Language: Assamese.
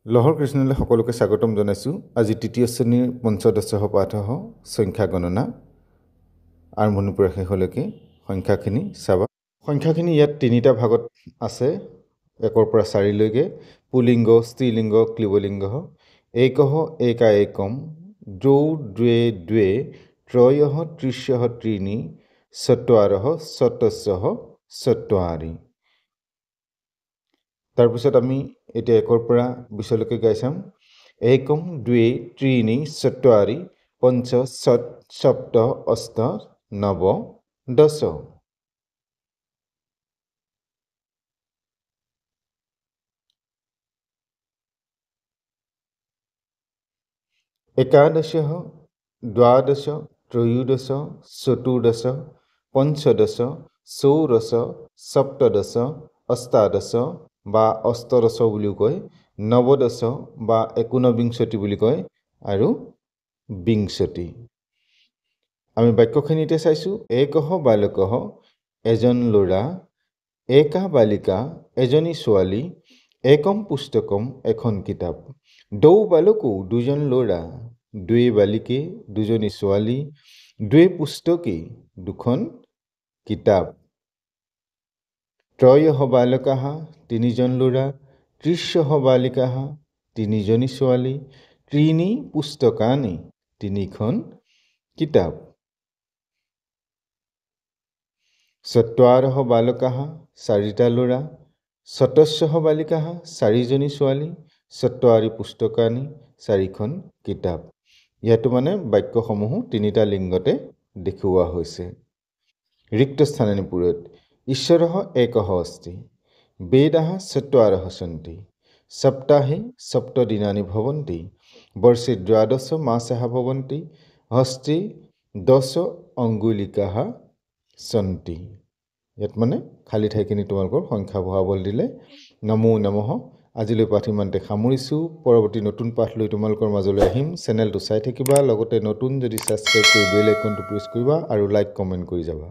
লহৰ কৃষ্ণলৈ সকলোকে স্বাগতম জনাইছোঁ। আজি তৃতীয় শ্ৰেণীৰ পঞ্চদশ পাঠহ সংখ্যা গণনা আৰম্ভণিৰ পৰা শেষলৈকে সংখ্যাখিনি চাবা। সংখ্যাখিনি ইয়াত তিনিটা ভাগত আছে, 1ৰ পৰা 4লৈকে। পুলিংগ, স্ত্ৰীলিংগ, ক্লিবলিংগ। একহ একা একম, দ্বৌ দ্বে দ্বে, ত্ৰয়ঃ ত্ৰিশঃ ত্ৰীণি, চত্বাৰঃ চতস্ৰঃ চত্বাৰি। তাৰপিছত আমি এতিয়া 1ৰ পৰা 20লৈকে গাই চাম। একম দ্বে ত্ৰীণি চত্বাৰি পঞ্চ ষট সপ্ত অষ্ট নৱ দশ। একাদশः দ্বাদশ ত্ৰয়োদশ চতুৰ্দশ পঞ্চদশ ষোড়শ সপ্তদশ অষ্টাদশ বা অষ্টদশ বুলিও কয়, নৱদশ বা 19 বুলি কয়, আৰু বিংশতি। আমি বাক্যখিনিতে চাইছোঁ। একহ বালকঃ, এজন ল'ৰা। একা বালিকা, এজনী ছোৱালী। একম পুস্তকম, এখন কিতাপ। দ্বৌ বালকৌ, দুজন ল'ৰা। দ্বে বালিকে, দুজনী ছোৱালী। দ্বে পুস্তকে, দুখন কিতাপ। ত্ৰয়ঃ বালকাঃ, তিনিজন ল'ৰা। ত্ৰিশঃ বালিকাঃ, তিনিজনী ছোৱালী। ত্ৰীণি পুস্তকানি, তিনিখন কিতাপ। চত্বাৰঃ বালকাঃ, চাৰিটা ল'ৰা। চতস্ৰঃ বালিকাঃ, চাৰিজনী ছোৱালী। চত্বাৰি পুস্তকানি, চাৰিখন কিতাপ। ইয়াতো মানে বাক্যসমূহো তিনিটা লিংগতে দেখুওৱা হৈছে। ৰিক্ত স্থানানি পূৰয়ত। ঈশ্বৰঃ একঃ অস্তি। বেদাঃ চত্বাৰঃ সন্তি। সপ্তাহে সপ্ত দিনানি ভৱন্তি। বৰ্ষে দ্বাদশ মাসাঃ ভৱন্তি। হস্তে 10 অঙ্গুলিকাঃ সন্তি। ইয়াত মানে খালী ঠাইখিনি তোমালোকৰ সংখ্যা বহাবলৈ দিলে। নমো নমঃ। আজিলৈ পাঠ ইমানতে সামৰিছোঁ। পৰৱৰ্তী নতুন পাঠ লৈ তোমালোকৰ মাজলৈ আহিম। চেনেলটো চাই থাকিবা, লগতে নতুন যদি ছাবস্ক্ৰাইব কৰি বেল আইকনটো প্ৰেছ কৰিবা আৰু লাইক কমেণ্ট কৰি যাবা।